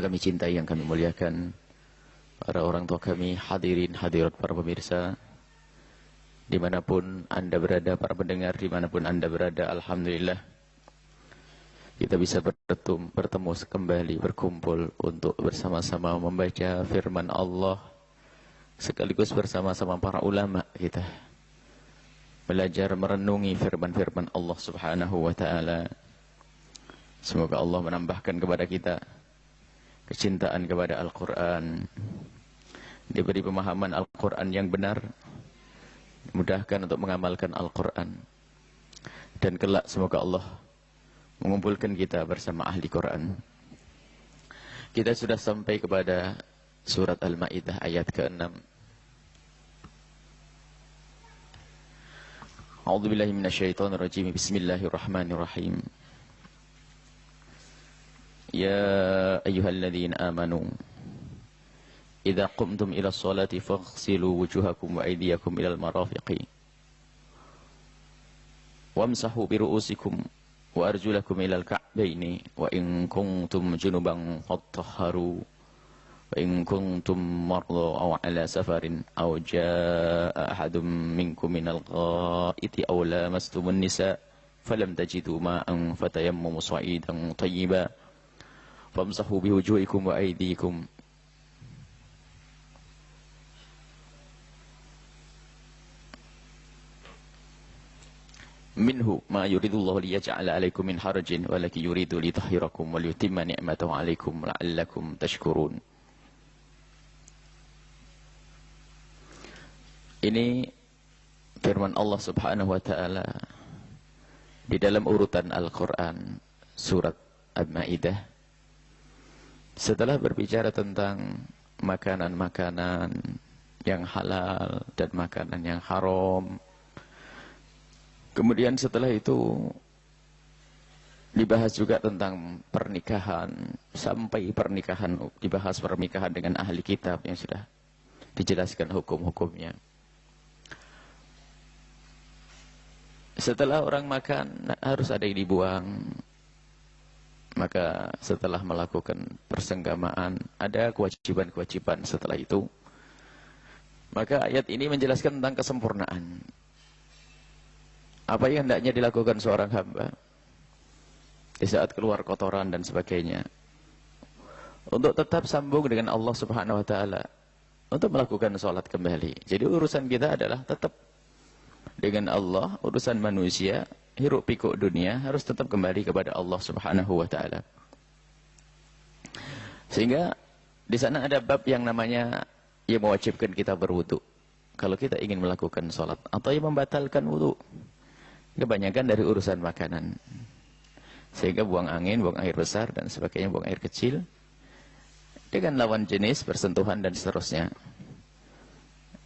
kami cintai, yang kami muliakan, para orang tua kami, hadirin hadirat para pemirsa, dimanapun anda berada, para pendengar dimanapun anda berada, alhamdulillah kita bisa bertemu kembali, berkumpul untuk bersama-sama membaca firman Allah, sekaligus bersama-sama para ulama kita belajar merenungi firman-firman Allah subhanahu wa ta'ala. Semoga Allah menambahkan kepada kita kecintaan kepada Al-Quran, diberi pemahaman Al-Quran yang benar, dimudahkan untuk mengamalkan Al-Quran, dan kelak semoga Allah mengumpulkan kita bersama ahli Quran. Kita sudah sampai kepada surat Al-Ma'idah ayat ke-6. A'udzubillahi minasyaitonirrajim. Bismillahirrahmanirrahim. Ya ayyuhalladzina amanu idza qumtum ila sholati faghsilu wujuhakum wa aydiyakum ilal marafiqi wamsahu bi ru'usikum wa arjulakum ilal ka'baini wa in kuntum junuban fattahharu wa in kuntum marda aw ala safarin aw jaa ahadun minkum minal gha'iti aw lamastumun nisa falam tajidu ma'an fatayammamu sa'idan tayyiban famsahu biwujuhikum wa aydikum minhu ma yuridullahu liyaj'ala 'alaikum min harajin walakin yuridu litahhirakum wa liyutimma ni'matahu 'alaikum la'allakum tashkurun. Ini firman Allah Subhanahu wa taala di dalam urutan Al-Qur'an surat Al-Maidah. Setelah berbicara tentang makanan-makanan yang halal dan makanan yang haram, kemudian setelah itu dibahas juga tentang pernikahan, sampai pernikahan dibahas pernikahan dengan ahli kitab yang sudah dijelaskan hukum-hukumnya. Setelah orang makan harus ada yang dibuang. Maka setelah melakukan persenggamaan ada kewajiban-kewajiban setelah itu. Maka ayat ini menjelaskan tentang kesempurnaan. Apa yang hendaknya dilakukan seorang hamba di saat keluar kotoran dan sebagainya, untuk tetap sambung dengan Allah Subhanahu wa taala, untuk melakukan sholat kembali. Jadi urusan kita adalah tetap dengan Allah, urusan manusia hiruk pikuk dunia harus tetap kembali kepada Allah Subhanahu wa taala. Sehingga di sana ada bab yang namanya yang mewajibkan kita berwudu kalau kita ingin melakukan salat, atau yang membatalkan wudu. Kebanyakan dari urusan makanan. Sehingga buang angin, buang air besar dan sebagainya, buang air kecil dengan lawan jenis, bersentuhan dan seterusnya.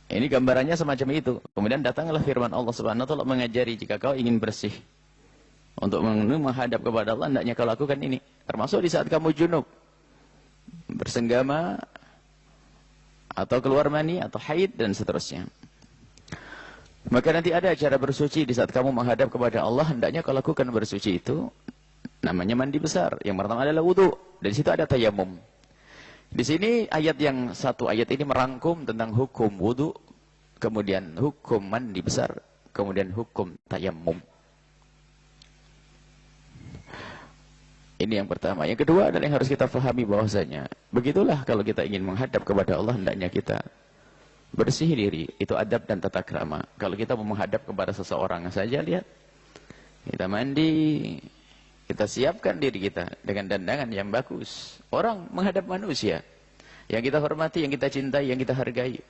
Ini gambarannya semacam itu. Kemudian datanglah firman Allah Subhanahu wa taala mengajari, jika kau ingin bersih untuk menghadap kepada Allah, hendaknya kau lakukan ini. Termasuk di saat kamu junub, bersenggama, atau keluar mani, atau haid dan seterusnya. Maka nanti ada cara bersuci di saat kamu menghadap kepada Allah, hendaknya kau lakukan bersuci itu. Namanya mandi besar. Yang pertama adalah wudu. Dan di situ ada tayamum. Di sini ayat yang satu ayat ini merangkum tentang hukum wudu, kemudian hukum mandi besar, kemudian hukum tayamum. Ini yang pertama. Yang kedua adalah yang harus kita pahami bahwasanya begitulah kalau kita ingin menghadap kepada Allah, hendaknya kita bersih diri. Itu adab dan tata krama. Kalau kita mau menghadap kepada seseorang saja, lihat, kita mandi, kita siapkan diri kita dengan dandangan yang bagus. Orang menghadap manusia yang kita hormati, yang kita cintai, yang kita hargai.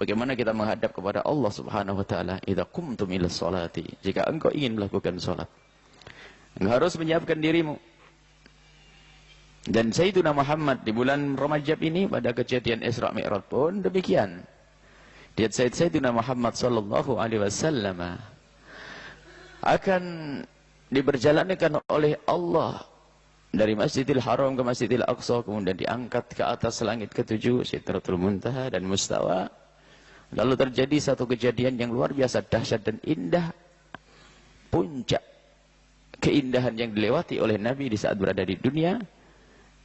Bagaimana kita menghadap kepada Allah Subhanahu wa taala? Idza qumtum ila sholati, jika engkau ingin melakukan salat, engkau harus menyiapkan dirimu. Dan Sayyidina Muhammad di bulan Rajab ini pada kejadian Isra Mi'raj pun demikian. Dia Sayyidina Muhammad sallallahu alaihi wasallam akan diperjalankan oleh Allah dari Masjidil Haram ke Masjidil Aqsa, kemudian diangkat ke atas langit ketujuh, Sidratul Muntaha dan Mustawa. Lalu terjadi satu kejadian yang luar biasa dahsyat dan indah, puncak keindahan yang dilewati oleh Nabi di saat berada di dunia,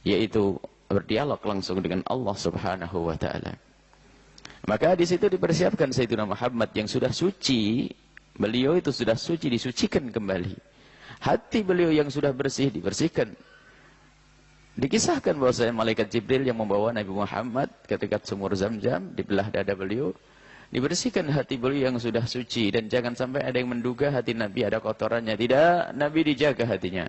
yaitu berdialog langsung dengan Allah Subhanahu wa taala. Maka di situ dipersiapkan Sayyidina Muhammad yang sudah suci, beliau itu sudah suci, disucikan kembali. Hati beliau yang sudah bersih dibersihkan. Dikisahkan bahwasanya malaikat Jibril yang membawa Nabi Muhammad ketika sumur Zam-Zam dibelah dada beliau, dibersihkan hati beliau yang sudah suci, dan jangan sampai ada yang menduga hati Nabi ada kotorannya. Tidak, Nabi dijaga hatinya.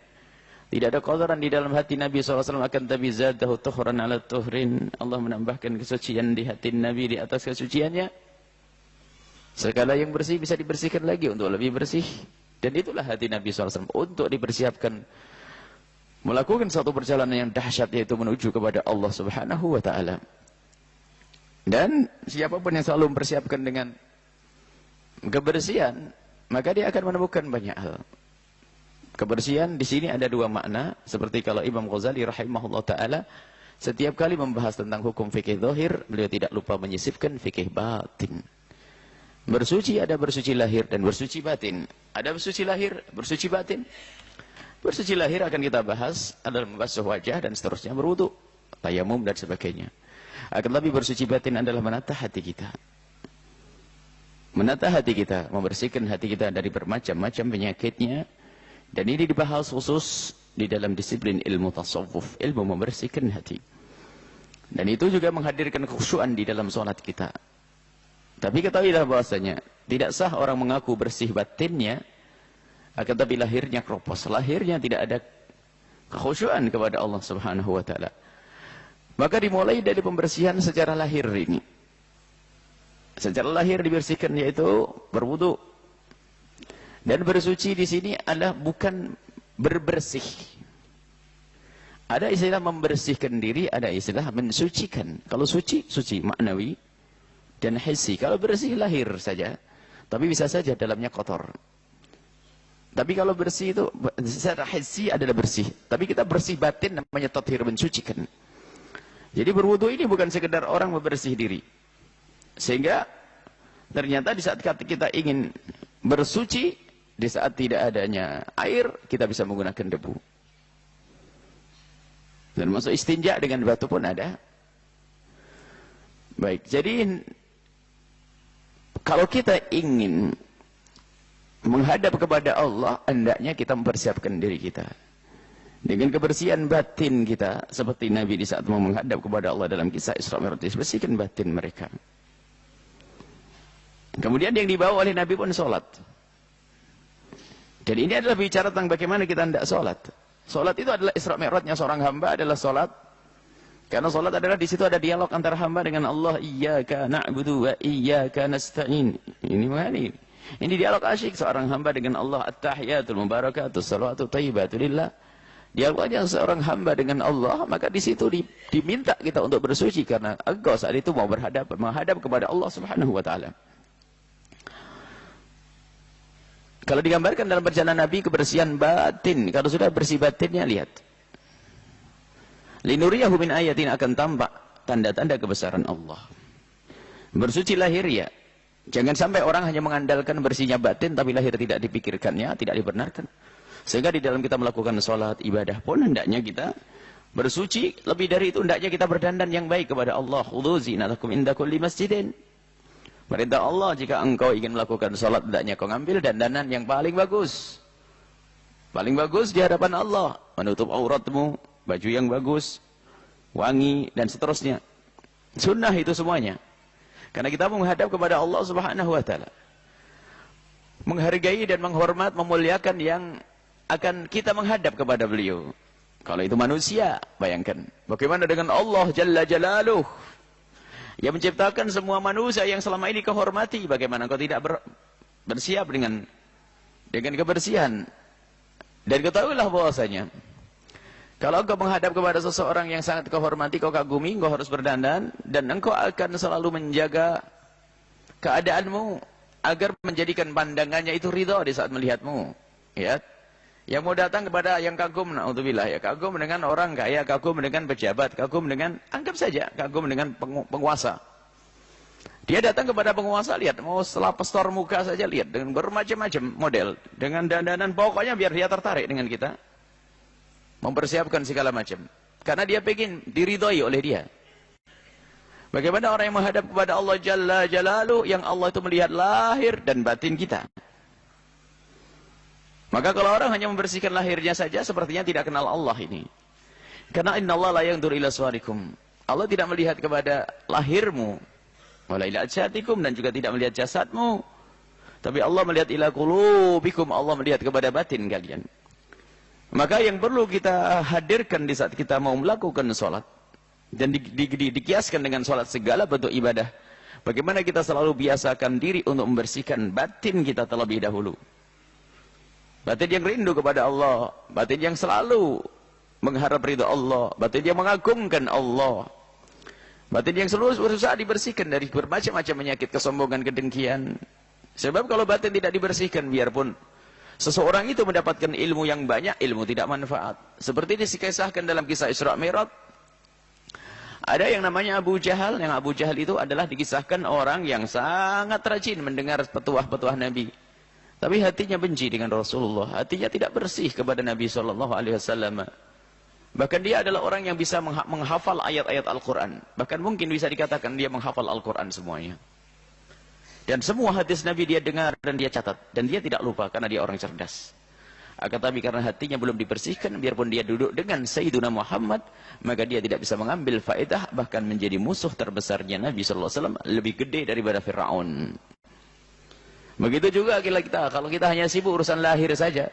Tidak ada kotoran di dalam hati Nabi SAW, akan tapi zadahu tuhran ala tuhrin. Allah menambahkan kesucian di hati Nabi di atas kesuciannya. Segala yang bersih bisa dibersihkan lagi untuk lebih bersih. Dan itulah hati Nabi SAW untuk dipersiapkan melakukan satu perjalanan yang dahsyat, yaitu menuju kepada Allah Subhanahu wa taala. Dan siapapun yang selalu mempersiapkan dengan kebersihan, maka dia akan menemukan banyak hal. Kebersihan di sini ada dua makna, seperti kalau Imam Ghazali rahimahullah taala setiap kali membahas tentang hukum fikih zahir, beliau tidak lupa menyisipkan fikih batin. Bersuci ada bersuci lahir dan bersuci batin. Ada bersuci lahir, bersuci batin. Bersuci lahir akan kita bahas adalah membasuh wajah dan seterusnya, berwudu, tayamum dan sebagainya. Akan lebih bersuci batin adalah menata hati kita. Menata hati kita, membersihkan hati kita dari bermacam-macam penyakitnya. Dan ini dibahas khusus di dalam disiplin ilmu tasawuf, ilmu membersihkan hati. Dan itu juga menghadirkan khusyuan di dalam sholat kita. Tapi ketahuilah bahwasanya tidak sah orang mengaku bersih batinnya, akan tapi lahirnya kropos, lahirnya tidak ada kekhusyuan kepada Allah Subhanahu wa taala. Maka dimulai dari pembersihan secara lahir ini. Secara lahir dibersihkan, yaitu berwudu. Dan bersuci di sini adalah bukan berbersih. Ada istilah membersihkan diri, ada istilah mensucikan. Kalau suci, suci maknawi dan hissi. Kalau bersih lahir saja, tapi bisa saja dalamnya kotor. Tapi kalau bersih itu secara hissi adalah bersih. Tapi kita bersih batin namanya tathhir, mensucikan. Jadi berwudu ini bukan sekedar orang membersih diri. Sehingga ternyata di saat kita ingin bersuci, di saat tidak adanya air, kita bisa menggunakan debu. Dan masuk istinja dengan batu pun ada. Baik, jadi kalau kita ingin menghadap kepada Allah, hendaknya kita mempersiapkan diri kita dengan kebersihan batin kita, seperti Nabi di saat mau menghadap kepada Allah dalam kisah Isra Mi'raj, bersihkan batin mereka. Kemudian yang dibawa oleh Nabi pun sholat. Dan ini adalah bicara tentang bagaimana kita hendak sholat. Sholat itu adalah Isra Mi'rajnya seorang hamba, adalah sholat. Karena sholat adalah di situ ada dialog antara hamba dengan Allah. Iyyaka na'budu wa iyyaka nasta'in. Ini dialog asyik seorang hamba dengan Allah. At-tahiyatul mubarakatus salawatu thayyibatu lillah. Dialognya seorang hamba dengan Allah, maka di situ diminta kita untuk bersuci karena engkau saat itu mau menghadap kepada Allah Subhanahu wa taala. Kalau digambarkan dalam perjalanan Nabi, kebersihan batin, kalau sudah bersih batinnya, lihat. Linuriyahu min ayatin, akan tampak tanda-tanda kebesaran Allah. Bersuci lahir ya. Jangan sampai orang hanya mengandalkan bersihnya batin, tapi lahir tidak dipikirkannya, tidak dibenarkan. Sehingga di dalam kita melakukan sholat, ibadah pun hendaknya kita bersuci. Lebih dari itu, hendaknya kita berdandan yang baik kepada Allah. Khudhu zinatakum inda kulli masjidin. Perintah Allah, jika engkau ingin melakukan sholat, hendaknya kau ngambil dandanan yang paling bagus. Paling bagus di hadapan Allah. Menutup auratmu, baju yang bagus, wangi, dan seterusnya. Sunnah itu semuanya. Karena kita menghadap kepada Allah Subhanahu wa taala. Menghargai dan menghormat, memuliakan yang akan kita menghadap kepada beliau. Kalau itu manusia, bayangkan. Bagaimana dengan Allah Jalla Jalaluh, yang menciptakan semua manusia yang selama ini kau hormati. Bagaimana kau tidak bersiap dengan kebersihan. Dan ketahuilah bahwasanya kalau engkau menghadap kepada seseorang yang sangat kau hormati, kau kagumi, kau harus berdandan, dan engkau akan selalu menjaga keadaanmu agar menjadikan pandangannya itu ridha di saat melihatmu. Ya, yang mau datang kepada yang kagum, naudzubillah, ya, kagum dengan orang kaya, kagum dengan pejabat, kagum dengan, anggap saja kagum dengan penguasa. Dia datang kepada penguasa, lihat, mau setelah pestor muka saja, lihat, dengan bermacam-macam model, dengan dandanan, pokoknya biar dia tertarik dengan kita, mempersiapkan segala macam. Karena dia pengen diridhoi oleh dia. Bagaimana orang yang menghadap kepada Allah Jalla Jalaluhu, yang Allah itu melihat lahir dan batin kita. Maka kalau orang hanya membersihkan lahirnya saja, sepertinya tidak kenal Allah ini. Karena innallaha la yanzuru ila suwarikum. Allah tidak melihat kepada lahirmu, wala ila ajsadikum, dan juga tidak melihat jasadmu. Tapi Allah melihat ila qulubikum, Allah melihat kepada batin kalian. Maka yang perlu kita hadirkan di saat kita mau melakukan sholat, dan dikiaskan dengan sholat segala bentuk ibadah, bagaimana kita selalu biasakan diri untuk membersihkan batin kita terlebih dahulu. Batin yang rindu kepada Allah, batin yang selalu mengharap ridha Allah, batin yang mengagungkan Allah, batin yang selalu berusaha dibersihkan dari bermacam-macam penyakit kesombongan, kedengkian. Sebab kalau batin tidak dibersihkan, biarpun seseorang itu mendapatkan ilmu yang banyak, ilmu tidak manfaat. Seperti dikisahkan dalam kisah Isra Mi'raj. Ada yang namanya Abu Jahal. Yang Abu Jahal itu adalah dikisahkan orang yang sangat rajin mendengar petuah-petuah Nabi. Tapi hatinya benci dengan Rasulullah. Hatinya tidak bersih kepada Nabi SAW. Bahkan dia adalah orang yang bisa menghafal ayat-ayat Al-Quran. Bahkan mungkin bisa dikatakan dia menghafal Al-Quran semuanya. Dan semua hadis Nabi dia dengar dan dia catat. Dan dia tidak lupa karena dia orang cerdas. Akan tapi karena hatinya belum dibersihkan, biarpun dia duduk dengan Sayyiduna Muhammad, maka dia tidak bisa mengambil faedah, bahkan menjadi musuh terbesarnya Nabi SAW, lebih gede daripada Fir'aun. Begitu juga kita, kalau kita hanya sibuk urusan lahir saja,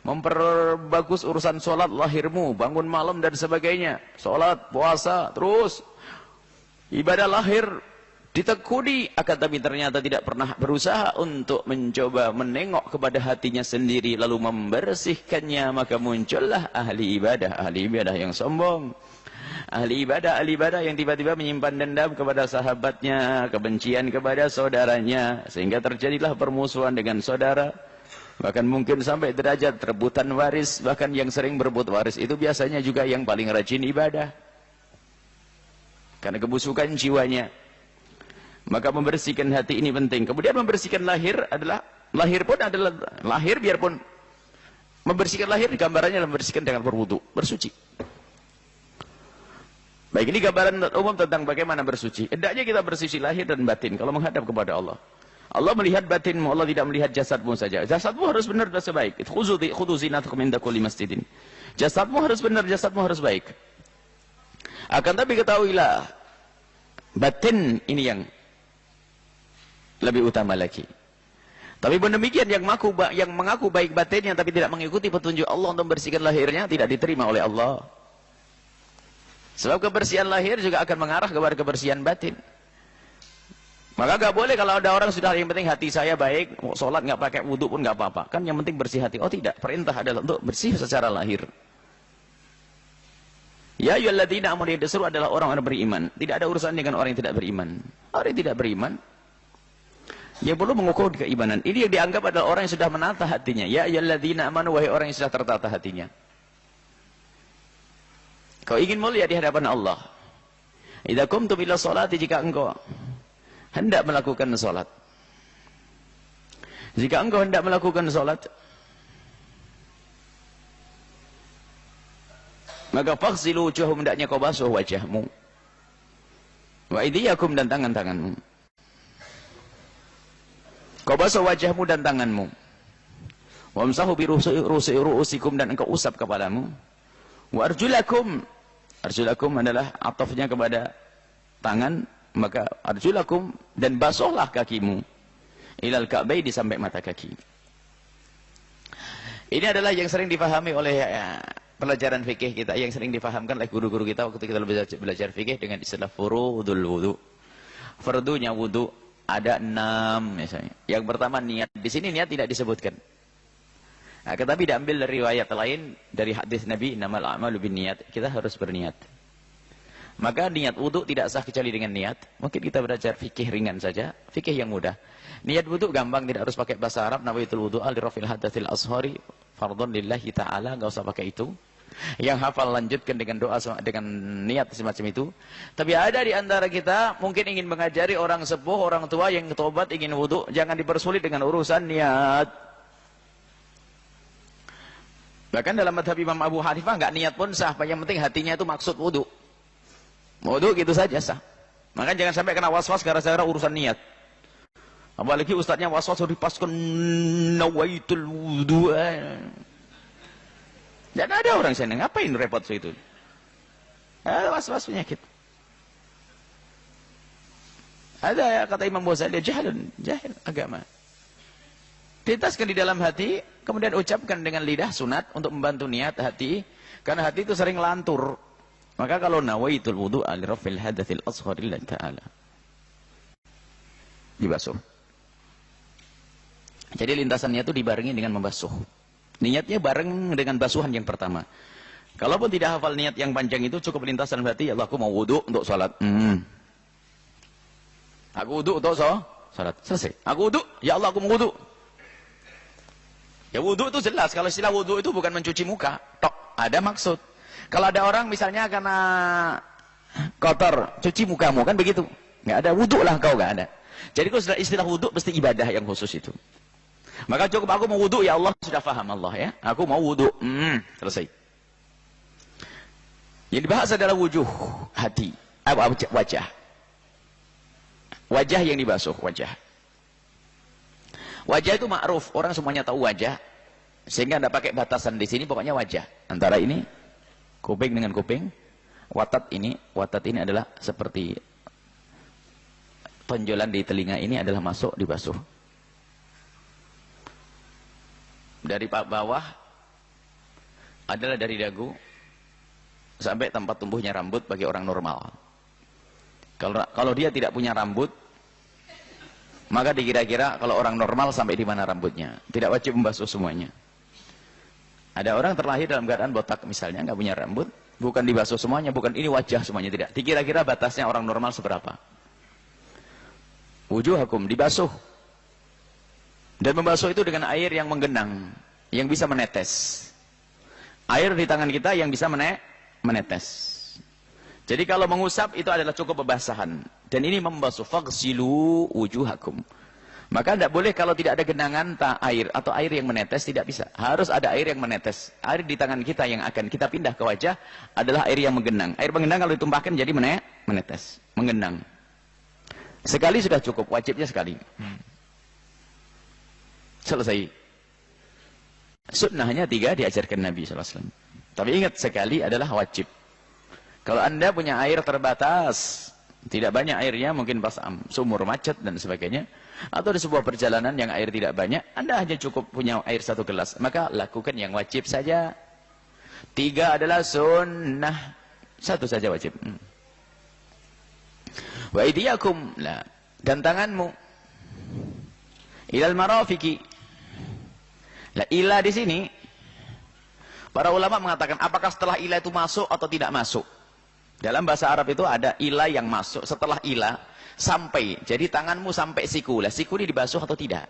memperbagus urusan sholat lahirmu, bangun malam dan sebagainya, sholat, puasa, terus ibadah lahir ditekuni, akan tapi ternyata tidak pernah berusaha untuk mencoba menengok kepada hatinya sendiri lalu membersihkannya, maka muncullah ahli ibadah yang sombong, ahli ibadah yang tiba-tiba menyimpan dendam kepada sahabatnya, kebencian kepada saudaranya, sehingga terjadilah permusuhan dengan saudara, bahkan mungkin sampai derajat rebutan waris. Bahkan yang sering berebut waris itu biasanya juga yang paling rajin ibadah, karena kebusukan jiwanya. Maka membersihkan hati ini penting. Kemudian membersihkan lahir lahir biarpun membersihkan lahir, gambarannya membersihkan dengan berwudu, bersuci. Baik, ini gambaran umum tentang bagaimana bersuci. Hendaknya kita bersuci lahir dan batin kalau menghadap kepada Allah. Allah melihat batinmu, Allah tidak melihat jasadmu saja. Jasadmu harus benar dan sebaik. Khudhu zinatakum inda kulli masjidin. Jasadmu harus benar, jasadmu harus baik. Akan tapi ketahuilah, batin ini yang lebih utama lagi. Tapi pun demikian, yang mengaku baik batinnya tapi tidak mengikuti petunjuk Allah untuk membersihkan lahirnya, tidak diterima oleh Allah. Sebab kebersihan lahir juga akan mengarah kepada kebersihan batin. Maka gak boleh kalau ada orang sudah yang penting hati saya baik, sholat gak pakai wudhu pun gak apa-apa. Kan yang penting bersih hati. Oh tidak, perintah adalah untuk bersih secara lahir. Ya ayyuhalladzina amanu, disuruh adalah orang-orang beriman. Tidak ada urusan dengan orang yang tidak beriman. Orang yang tidak beriman, dia perlu mengukur keimanan. Ini yang dianggap adalah orang yang sudah menata hatinya. Ya ayyuhalladzina amanu, wahai orang yang sudah tertata hatinya. Kau ingin mulia di hadapan Allah. Idza qumtum ila sholati, jika engkau hendak melakukan salat. Jika engkau hendak melakukan salat, maka faghsilu wujuhakum, hendaknya kau basuh wajahmu. Wa aydiyakum, dan tangan-tanganmu. Kau basuh wajahmu dan tanganmu. Wamsahu bi ru'usikum, dan engkau usap kepalamu. Wa arjulakum, arjulakum adalah atafnya kepada tangan, maka arjulakum, dan basuhlah kakimu. Ilal ka'baini, sampai mata kaki. Ini adalah yang sering difahami oleh pelajaran fikih kita, yang sering difahamkan oleh guru-guru kita waktu kita belajar fikih dengan istilah furudul wudu. Fardunya wudu ada 6 misalnya. Yang pertama niat. Di sini niat tidak disebutkan. Nah, tetapi diambil dari riwayat lain dari hadis Nabi, innamal a'malu binniyat. Kita harus berniat. Maka niat wudu tidak sah kecuali dengan niat. Mungkin kita belajar fikih ringan saja, fikih yang mudah. Niat wudu gampang, tidak harus pakai bahasa Arab. Nawaitul wudu'a li raf'il hadatsil ashari fardhun lillahi ta'ala, enggak usah pakai itu. Yang hafal lanjutkan dengan doa, dengan niat semacam itu. Tapi ada di antara kita mungkin ingin mengajari orang sepuh, orang tua yang tobat ingin wudu, jangan dipersulit dengan urusan niat. Bahkan dalam madhab Imam Abu Hanifah nggak niat pun sah, yang penting hatinya itu maksud wudu. Wudu gitu saja sah. Maka jangan sampai kena was-was gara-gara urusan niat. Apalagi ustadznya was-was dipaskan nawaitul wudu. Jangan ada orang sana ngapain repot itu. Was-was penyakit. Ada ya kata Imam Ghazali, jahil agama. Ditaskan di dalam hati, kemudian ucapkan dengan lidah sunat untuk membantu niat hati, karena hati itu sering lantur. Maka kalau nawaitul wudu li rafil hadatsil asghar lillahi ta'ala, dibasuh. Jadi lintasannya itu dibarengi dengan membasuh. Niatnya bareng dengan basuhan yang pertama. Kalaupun tidak hafal niat yang panjang itu, cukup lintasan berarti, ya Allah aku mau wudu untuk sholat. Aku wudu untuk sholat. Selesai. Aku wudu, ya Allah aku mau wudu. Ya wudu itu jelas. Kalau istilah wudu itu bukan mencuci muka. Tok, ada maksud. Kalau ada orang misalnya karena kotor, cuci mukamu, kan begitu. Nggak ada wudu lah kau, nggak ada. Jadi kalau istilah wudu, mesti ibadah yang khusus itu. Maka cukup aku mau wudu, ya Allah sudah faham Allah ya. Aku mau wudu. Selesai. Yang dibahas adalah wujuh, hati, wajah. Wajah yang dibasuh, wajah. Wajah itu ma'ruf, orang semuanya tahu wajah. Sehingga Anda pakai batasan di sini, pokoknya wajah. Antara ini, kuping dengan kuping. Watat ini adalah seperti tonjolan di telinga ini adalah masuk, dibasuh. Dari bawah adalah dari dagu sampai tempat tumbuhnya rambut bagi orang normal. Kalau dia tidak punya rambut, maka dikira-kira kalau orang normal sampai di mana rambutnya. Tidak wajib membasuh semuanya. Ada orang terlahir dalam keadaan botak misalnya, nggak punya rambut, bukan dibasuh semuanya, bukan ini wajah semuanya, tidak. Dikira-kira batasnya orang normal seberapa. Wujuhakum, dibasuh. Dan membasuh itu dengan air yang menggenang, yang bisa menetes. Air di tangan kita yang bisa menetes. Jadi kalau mengusap itu adalah cukup basahan. Dan ini membasuh. Faghsilu wujuhakum. Maka tidak boleh kalau tidak ada genangan air atau air yang menetes, tidak bisa. Harus ada air yang menetes. Air di tangan kita yang akan kita pindah ke wajah adalah air yang menggenang. Air menggenang kalau ditumpahkan jadi menetes, menggenang. Sekali sudah cukup, wajibnya sekali. Selesai. Sunnahnya 3 diajarkan Nabi SAW. Tapi ingat, sekali adalah wajib. Kalau Anda punya air terbatas, tidak banyak airnya, mungkin pas sumur macet dan sebagainya, atau di sebuah perjalanan yang air tidak banyak, Anda hanya cukup punya air 1 gelas, maka lakukan yang wajib saja. 3 adalah sunnah, 1 saja wajib. Wa idiyakum, dan tanganmu ilal marafiki. Ila di sini para ulama mengatakan apakah setelah ila itu masuk atau tidak masuk. Dalam bahasa Arab itu ada ila yang masuk, setelah ila sampai. Jadi tanganmu sampai siku. Siku ini dibasuh atau tidak?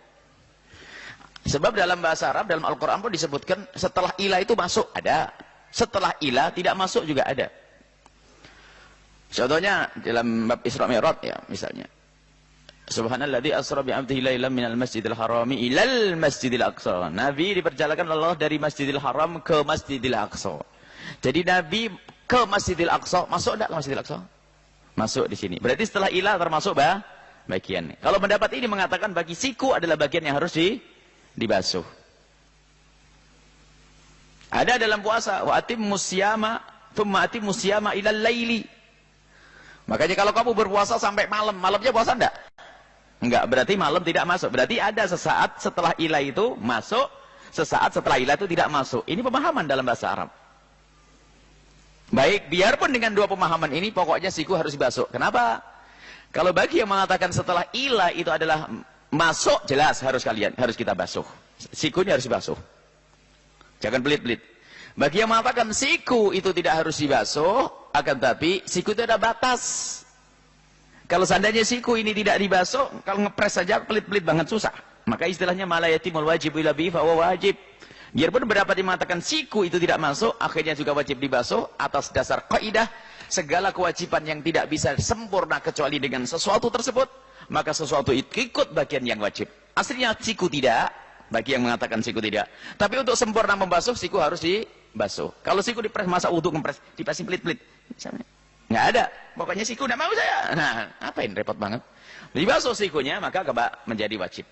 Sebab dalam bahasa Arab, dalam Al-Qur'an pun disebutkan setelah ila itu masuk, ada. Setelah ila tidak masuk juga ada. Contohnya dalam bab Isra Mi'raj ya, misalnya. Subhanalladzi asra bi 'abdihi lailan minal masjidil harami ilal masjidil aqsa. Nabi diperjalankan Allah dari Masjidil Haram ke Masjidil Aqsa. Jadi Nabi ke Masjidil Aqsa, masuk enggak ke Masjidil Aqsa? Masuk di sini. Berarti setelah ila termasuk bagian. Kalau pendapat ini mengatakan bagi siku adalah bagian yang harus dibasuh. Ada dalam puasa, wa atimmus siyama thumma atimmus siyama ilal laili. Makanya kalau kamu berpuasa sampai malam, malamnya puasa enggak? Enggak, berarti malam tidak masuk. Berarti ada sesaat setelah ila itu masuk, sesaat setelah ila itu tidak masuk. Ini pemahaman dalam bahasa Arab. Baik, biarpun dengan 2 pemahaman ini, pokoknya siku harus dibasuh. Kenapa? Kalau bagi yang mengatakan setelah ila itu adalah masuk, jelas harus kita basuh. Sikunya harus dibasuh. Jangan pelit-pelit. Bagi yang mengatakan siku itu tidak harus dibasuh, akan tapi siku itu ada batas. Kalau seandainya siku ini tidak dibasuh, kalau ngepres saja pelit-pelit banget susah. Maka istilahnya malayatimul wajib ila bi fa wajib. Biarpun berdapat yang mengatakan siku itu tidak masuk, akhirnya juga wajib dibasuh atas dasar kaidah segala kewajiban yang tidak bisa sempurna kecuali dengan sesuatu tersebut, maka sesuatu itu ikut bagian yang wajib. Aslinya siku tidak, bagi yang mengatakan siku tidak. Tapi untuk sempurna membasuh, siku harus dibasuh. Kalau siku dipres, masa wudhu ngepres, dipasin pelit-pelit. Nggak ada. Pokoknya siku nggak mau saya. Nah, apain repot banget. Dibasuh sikunya, maka kebak menjadi wajib.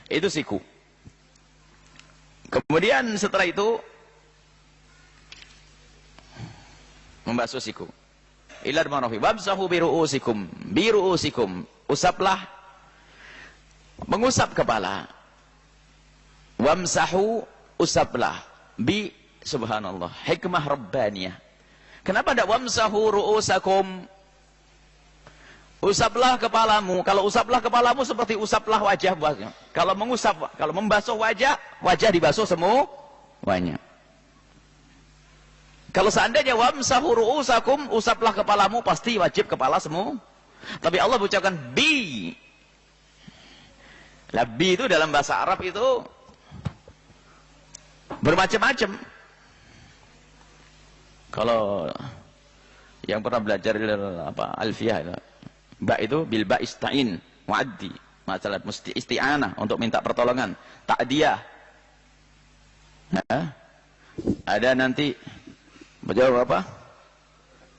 Itu siku. Kemudian setelah itu, membasuh siku. Ilal marafiq wamsahu biru'usikum. Biru'usikum. Usaplah, mengusap kepala. Wamsahu, usaplah. Bi, subhanallah, hikmah rabbaniyah. Kenapa tidak wamsahu ru'usakum? Usaplah kepalamu. Kalau usaplah kepalamu seperti usaplah wajah. Kalau mengusap, kalau membasuh wajah, wajah dibasuh semuanya. Kalau seandainya wamsahu ru'usakum, usaplah kepalamu, pasti wajib kepala semua. Tapi Allah ucapkan bi. Lah bi itu dalam bahasa Arab itu bermacam-macam. Kalau yang pernah belajar apa alfiyah itu, ba itu bil ba istain muaddi, masalah mesti isti'anah untuk minta pertolongan, ta'diyah. Nah, ada nanti berjawab apa?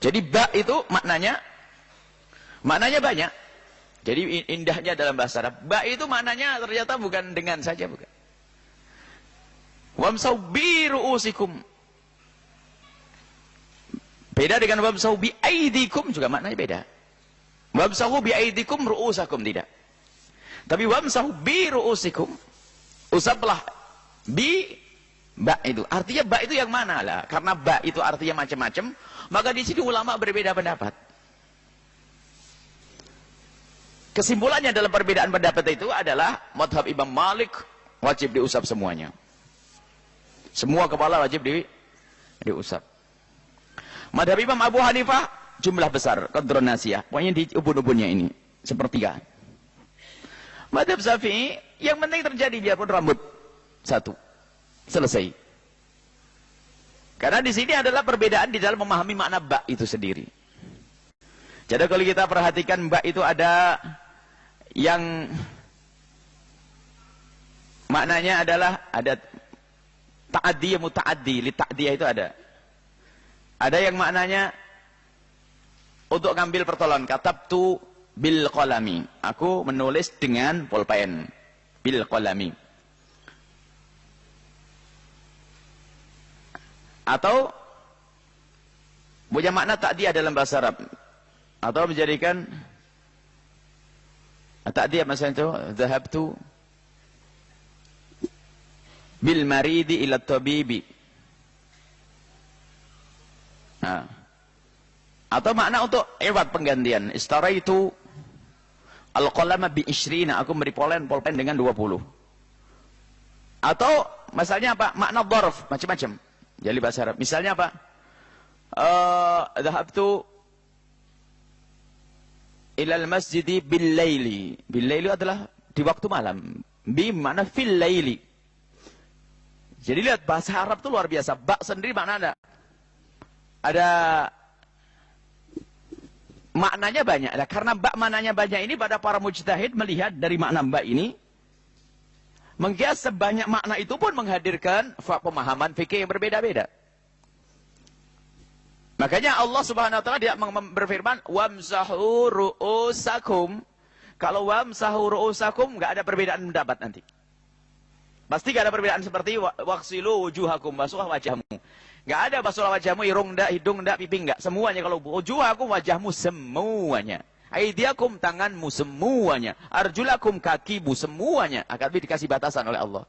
Jadi ba itu maknanya banyak. Jadi indahnya dalam bahasa Arab, ba itu maknanya ternyata bukan dengan saja, bukan. Wamsau bi ru'usikum. Beda dengan wamsahu bi aidikum, juga maknanya beda. Wamsahu bi aidikum ru'usakum, tidak. Tapi wamsahu bi ru'usikum, usaplah bi ba itu. Artinya ba itu yang mana lah? Karena ba itu artinya macam-macam, maka di sini ulama berbeda pendapat. Kesimpulannya dalam perbedaan pendapat itu adalah madhab Imam Malik wajib diusap semuanya. Semua kepala wajib diusap. Madhab Imam Abu Hanifah jumlah besar, qadrun nasiyah. Pokoknya di ubun-ubunnya ini, sepertiga. Madhab Syafi'i, yang penting terjadi biarpun rambut satu. Selesai. Karena di sini adalah perbedaan di dalam memahami makna ba itu sendiri. Jadi kalau kita perhatikan ba itu ada yang maknanya adalah ada ta'addi, muta'addi, li ta'diyah itu ada. Ada yang maknanya untuk ngambil pertolongan. Katabtu bil qalami. Aku menulis dengan pulpen. Bil qalami. Atau punya makna ta'diyah dalam bahasa Arab. Atau menjadikan ta'diyah misalnya itu zahabtu bil maridi ila tabibi. Nah. Atau makna untuk iwat penggantian. Istaraitu al-qalama bi ishrina. Aku beri pulpen dengan 20. Atau misalnya apa? Makna dharf, macam-macam. Jadi bahasa Arab. Misalnya apa? Dhahabtu ilal masjidi bil laili. Bil laili adalah di waktu malam. Bi makna fil laili. Jadi lihat bahasa Arab itu luar biasa. Ba sendiri makna ada maknanya banyak. Nah, karena ba maknanya banyak ini, pada para mujtahid melihat dari makna ba ini, mengkias sebanyak makna itu pun menghadirkan pemahaman fikih yang berbeda-beda. Makanya Allah Subhanahu wa taala dia berfirman, "Wamsahu ru'usakum." Kalau wamsahu ru'usakum enggak ada perbedaan pendapat nanti. Pasti enggak ada perbedaan seperti waghsilu wujuhakum, basuhlah wajahmu. Enggak ada basuhlah wajahmu, irung enggak, hidung enggak, pipi enggak, semuanya. Kalau wujuhakum, wajahmu semuanya. Aidiakum, tanganmu semuanya. Arjulakum, kakimu semuanya. Akan dikasih batasan oleh Allah.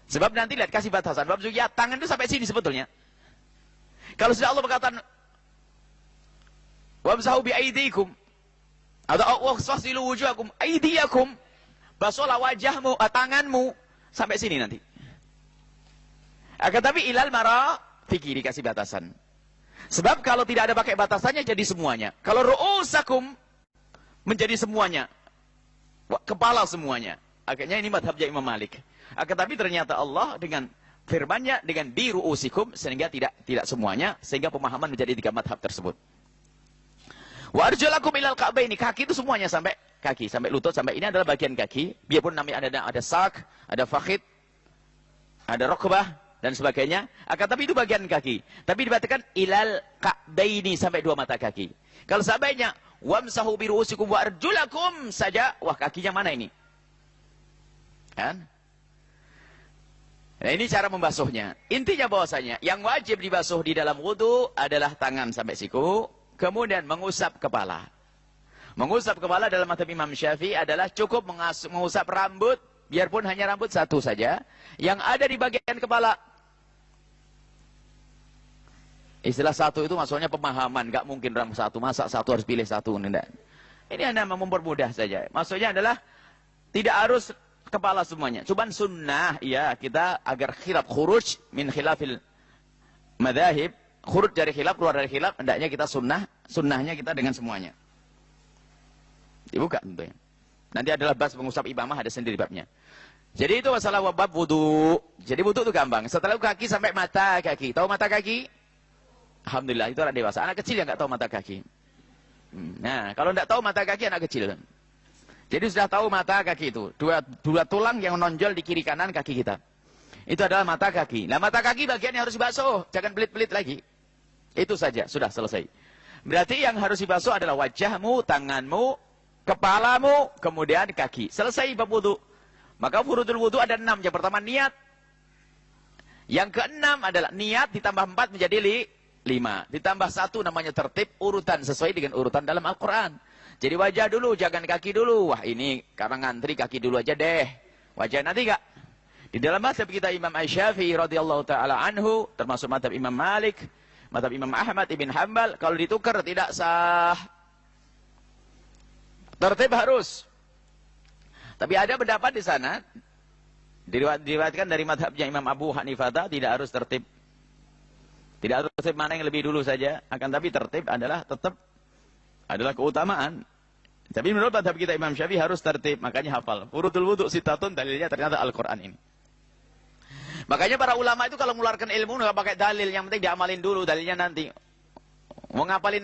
Sebab nanti lihat kasih batasan. Sebab ya, tangan itu sampai sini sebetulnya. Kalau sudah Allah berkata wamsahu bi aidikum atau waghsilu wujuhakum, aidiakum, basuhlah wajahmu, tanganmu sampai sini nanti. Akan tapi ilal mara fikir dikasih batasan. Sebab kalau tidak ada pakai batasannya jadi semuanya. Kalau ru'usakum menjadi semuanya. Kepala semuanya. Akhirnya ini madhabnya Imam Malik. Akan tapi ternyata Allah dengan firman-Nya dengan bi ru'usikum sehingga tidak semuanya, sehingga pemahaman menjadi tiga madhab tersebut. Wa arjulakum ilal ka'baini, kaki itu semuanya sampai kaki, sampai lutut, sampai ini adalah bagian kaki. Biarpun namanya ada sak, ada fakhid, ada rukbah dan sebagainya. Akan tapi itu bagian kaki. Tapi dibatalkan ilal ka'baini sampai 2 mata kaki. Kalau sebaiknya wamsahu bi ru'usikum wa arjulakum saja, wah kakinya mana ini? Kan? Nah ini cara membasuhnya. Intinya bahwasanya yang wajib dibasuh di dalam wudu adalah tangan sampai siku, kemudian mengusap kepala. Mengusap kepala dalam mazhab Imam Syafi'i adalah cukup mengusap rambut, biarpun hanya rambut satu saja, yang ada di bagian kepala. Istilah satu itu maksudnya pemahaman, nggak mungkin rambut satu, masa satu harus pilih satu. Tidak. Ini Anda mempermudah saja. Maksudnya adalah tidak harus kepala semuanya. Cuman sunnah, ya kita agar khilaf khuruj min khilafil madhahib, khuruj dari khilaf, keluar dari khilaf, hendaknya kita sunnahnya kita dengan semuanya. Dibuka tentunya. Nanti adalah bab mengusap imamah, ada sendiri babnya. Jadi itu masalah bab wudu. Jadi wudu itu gampang. Setelah kaki sampai mata kaki. Tahu mata kaki? Alhamdulillah itu orang dewasa. Anak kecil yang nggak tahu mata kaki. Nah, kalau nggak tahu mata kaki anak kecil. Jadi sudah tahu mata kaki itu. Dua tulang yang menonjol di kiri kanan kaki kita. Itu adalah mata kaki. Nah mata kaki bagian yang harus dibasuh. Jangan pelit-pelit lagi. Itu saja. Sudah selesai. Berarti yang harus dibasuh adalah wajahmu, tanganmu, kepalamu, kemudian kaki. Selesai bab wudu. Maka furudul wudu ada 6. Yang pertama niat. Yang keenam adalah niat ditambah 4 menjadi 5. Ditambah 1 namanya tertib urutan. Sesuai dengan urutan dalam Al-Quran. Jadi wajah dulu, jangan kaki dulu. Wah ini karena ngantri kaki dulu aja deh. Wajah nanti enggak. Di dalam mazhab kita Imam Asy-Syafi'i radhiyallahu taala anhu, termasuk mazhab Imam Malik, mazhab Imam Ahmad ibn Hanbal, kalau ditukar tidak sah. Tertib harus. Tapi ada pendapat di sana, diriwayatkan dari mazhabnya Imam Abu Hanifah, tidak harus tertib. Tidak harus tertib, mana yang lebih dulu saja. Akan tapi tertib adalah tetap adalah keutamaan. Tapi menurut mazhab kita Imam Syafi'i harus tertib. Makanya hafal. Furudul wudu sitatun, dalilnya ternyata Al-Quran ini. Makanya para ulama itu kalau mengeluarkan ilmu nggak pakai dalil, yang penting diamalin dulu, dalilnya nanti. Mau ngapalin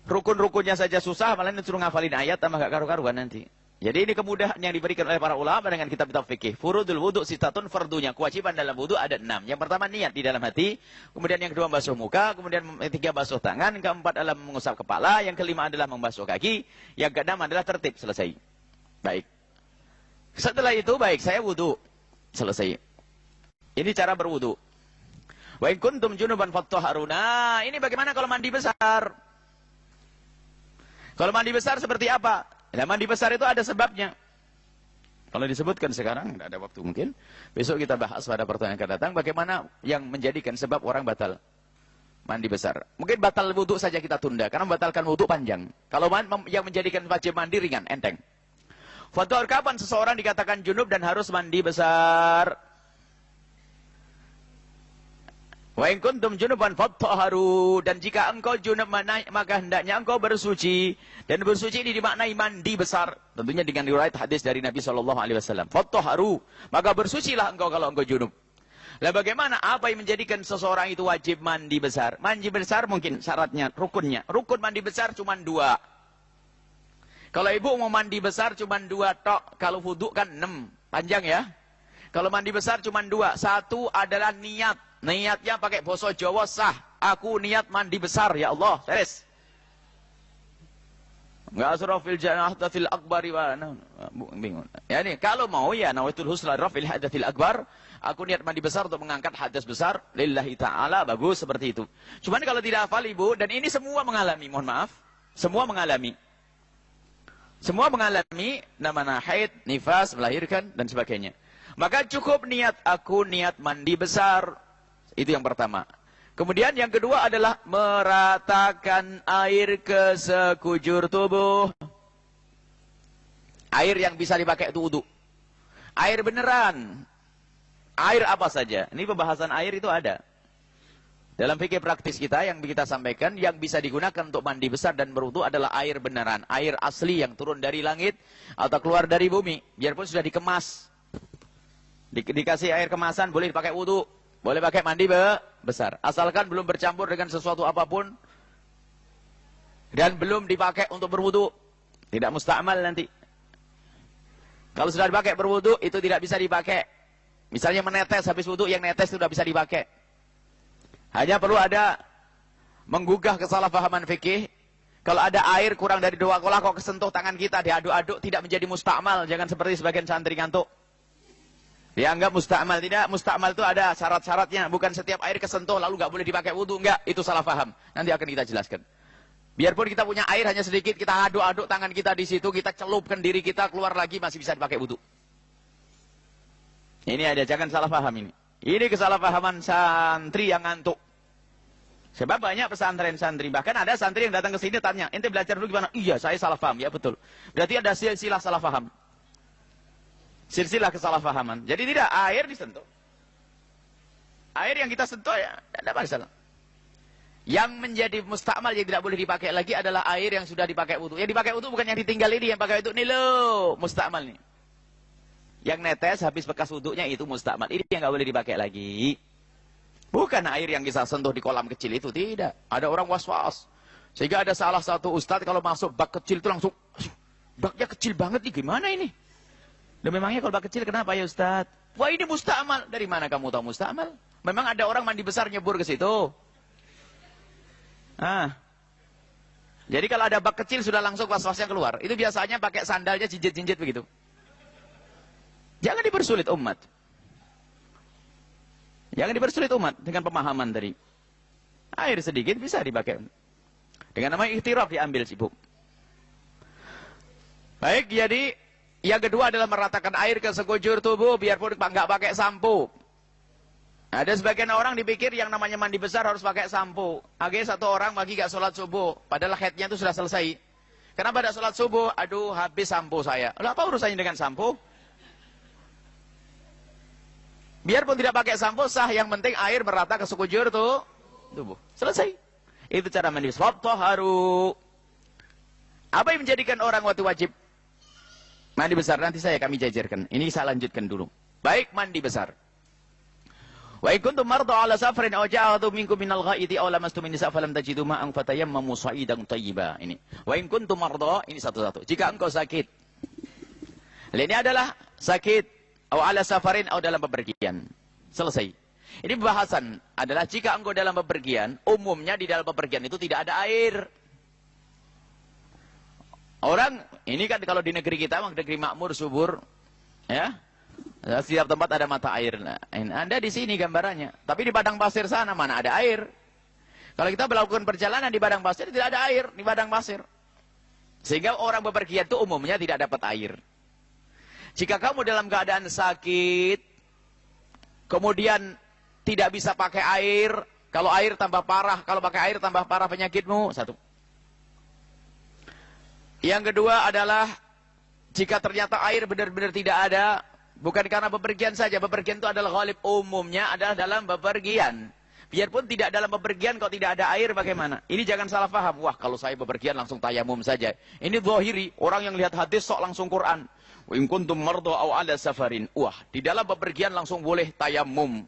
rukun-rukunnya saja susah, malah disuruh ngafalin ayat tambah gak karu-karuan nanti. Jadi ini kemudahan yang diberikan oleh para ulama dengan kitab-kitab fikih. Furudul wudu sitatun, fardunya, kewajiban dalam wudu ada 6. Yang pertama niat di dalam hati, kemudian yang kedua basuh muka, kemudian yang ketiga basuh tangan, keempat adalah mengusap kepala, yang kelima adalah membasuh kaki, yang keenam adalah tertib. Selesai. Baik. Setelah itu baik, saya wudu. Selesai. Ini cara berwudu. Wa in kuntum junuban fattahharuna. Ini bagaimana kalau mandi besar? Kalau mandi besar seperti apa? Nah, mandi besar itu ada sebabnya. Kalau disebutkan sekarang, tidak ada waktu mungkin. Besok kita bahas pada pertemuan yang akan datang. Bagaimana yang menjadikan sebab orang batal mandi besar. Mungkin batal wudhu saja kita tunda. Karena membatalkan wudhu panjang. Kalau yang menjadikan wajib mandi ringan, enteng. Fatwa kapan seseorang dikatakan junub dan harus mandi besar? Wa in kuntum junuban fattahharu, dan jika engkau junub maka hendaknya engkau bersuci, dan bersuci ini dimaknai mandi besar, tentunya dengan riwayat hadis dari Nabi SAW. Fattahharu, maka bersucilah engkau kalau engkau junub. Lah bagaimana, apa yang menjadikan seseorang itu wajib mandi besar? Mandi besar mungkin syaratnya, rukunnya. Rukun mandi besar cuma 2. Kalau ibu mau mandi besar cuma 2 tok, kalau wudu kan 6, panjang ya. Kalau mandi besar cuma 2, 1 adalah niat. Niatnya pakai bahasa Jawa sah. Aku niat mandi besar ya Allah. Teres. Enggak asrafil janahtatil akbari wa bingung. Ya nih, kalau mau ya nawaitul husla rafil hadatil akbar, aku niat mandi besar untuk mengangkat hadas besar lillahi taala, bagus seperti itu. Cuman kalau tidak hafal ibu, dan ini semua mengalami, mohon maaf, semua mengalami. Semua mengalami namanya haid, nifas, melahirkan dan sebagainya. Maka cukup niat, aku niat mandi besar. Itu yang pertama. Kemudian yang kedua adalah meratakan air ke sekujur tubuh. Air yang bisa dipakai itu wudu. Air beneran. Air apa saja. Ini pembahasan air itu ada. Dalam fikih praktis kita yang kita sampaikan, yang bisa digunakan untuk mandi besar dan berwudu adalah air beneran. Air asli yang turun dari langit atau keluar dari bumi. Biarpun sudah dikemas. Dikasih air kemasan, boleh dipakai wudu. Boleh pakai mandi besar. Asalkan belum bercampur dengan sesuatu apapun. Dan belum dipakai untuk berwudu. Tidak musta'mal nanti. Kalau sudah dipakai berwudu, itu tidak bisa dipakai. Misalnya menetes habis wudu, yang netes sudah bisa dipakai. Hanya perlu ada menggugah kesalahpahaman fikih. Kalau ada air kurang dari 2 kolah kok kesentuh tangan kita, diaduk-aduk, tidak menjadi mustakmal. Jangan seperti sebagian santri ngantuk. Dianggap mustakmal. Tidak, mustakmal itu ada syarat-syaratnya. Bukan setiap air kesentuh lalu nggak boleh dipakai wudu. Enggak, itu salah paham. Nanti akan kita jelaskan. Biarpun kita punya air hanya sedikit, kita aduk-aduk tangan kita di situ, kita celupkan diri kita, keluar lagi masih bisa dipakai wudu. Ini ada, jangan salah paham ini. Ini kesalahpahaman santri yang ngantuk. Sebab banyak pesantren santri, bahkan ada santri yang datang ke sini tanya, ente belajar dulu gimana? Iya, saya salah paham. Ya betul. Berarti ada silsilah salah paham. Silsilah kesalahpahaman. Jadi tidak, air disentuh. Air yang kita sentuh ya, tidak masalah. Yang menjadi mustakmal yang tidak boleh dipakai lagi adalah air yang sudah dipakai wudu. Yang dipakai wudu bukan yang ditinggal ini, yang pakai wudu ini loh, mustakmal nih. Yang netes habis bekas wudunya itu mustakmal. Ini yang nggak boleh dipakai lagi. Bukan air yang kita sentuh di kolam kecil itu, tidak. Ada orang was-was. Sehingga ada salah satu ustadz kalau masuk bak kecil itu langsung, baknya kecil banget nih, gimana ini? Dan memangnya kalau bak kecil kenapa ya ustadz? Wah ini mustakmal. Dari mana kamu tahu mustakmal? Memang ada orang mandi besar nyebur ke situ. Jadi kalau ada bak kecil sudah langsung was-wasnya keluar. Itu biasanya pakai sandalnya jinjit-jinjit begitu. Jangan dipersulit umat. Jangan dipersulit umat dengan pemahaman tadi. Air sedikit bisa dipakai. Dengan nama ikhtiraf diambil sibuk. Baik, jadi yang kedua adalah meratakan air ke sekujur tubuh biarpun nggak pakai sampo. Ada sebagian orang dipikir yang namanya mandi besar harus pakai sampo. Akhirnya satu orang pagi gak sholat subuh. Padahal haidnya itu sudah selesai. Kenapa tidak sholat subuh? Aduh, habis sampo saya. Lalu apa urusannya dengan sampo? Biarpun tidak pakai sampo, sah. Yang penting air merata ke sekujur tubuh. Selesai. Itu cara mandi besar. Toharu. Apa yang menjadikan orang waktu wajib mandi besar? Nanti kami jajarkan. Ini saya lanjutkan dulu. Baik, mandi besar. Wa in kuntum marda 'ala safarin aw ja'atu minkum minal ghaiti aw lamastum nisa falam tajidu ma'an fatayammamu sa'idan thayyiba. Ini. Wa in kuntum marda, ini satu-satu. Jika engkau sakit. Ini adalah sakit aw 'ala safarin aw dalam bepergian. Selesai. Ini bahasan adalah jika engkau dalam bepergian, umumnya di dalam bepergian itu tidak ada air. Orang ini kan kalau di negeri kita, negeri makmur subur, ya. Setiap tempat ada mata air. Nah, Anda di sini gambarannya. Tapi di padang pasir sana mana ada air? Kalau kita melakukan perjalanan di padang pasir tidak ada air di padang pasir. Sehingga orang bepergian itu umumnya tidak dapat air. Jika kamu dalam keadaan sakit, kemudian tidak bisa pakai air, kalau air tambah parah, kalau pakai air tambah parah penyakitmu, satu. Yang kedua adalah jika ternyata air benar-benar tidak ada, bukan karena bepergian saja, bepergian itu adalah ghalib, umumnya adalah dalam bepergian. Biarpun tidak dalam bepergian, kalau tidak ada air bagaimana? Ini jangan salah paham. Wah, kalau saya bepergian langsung tayamum saja. Ini zahiri, orang yang lihat hadis sok langsung Quran. Wa in kuntum marda aw 'ala safarin. Wah, di dalam bepergian langsung boleh tayamum.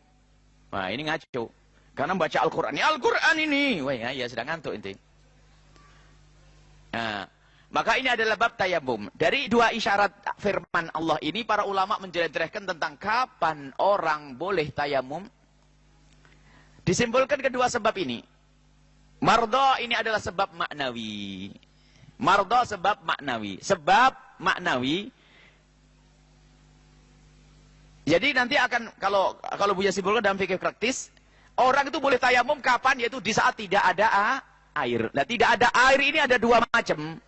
Wah, ini ngaco. Karena baca Al-Quran. Ini Al-Quran ini. Wah, ya sedang ngantuk inti. Nah, maka ini adalah bab tayamum. Dari dua isyarat firman Allah ini, para ulama menjelaskan tentang kapan orang boleh tayamum. Disimpulkan kedua sebab ini. Mardo ini adalah sebab maknawi. Mardo sebab maknawi. Sebab maknawi. Jadi nanti akan, kalau Buya simpulkan dalam fikih praktis, orang itu boleh tayamum kapan? Yaitu di saat tidak ada air. Nah, tidak ada air ini ada dua macam.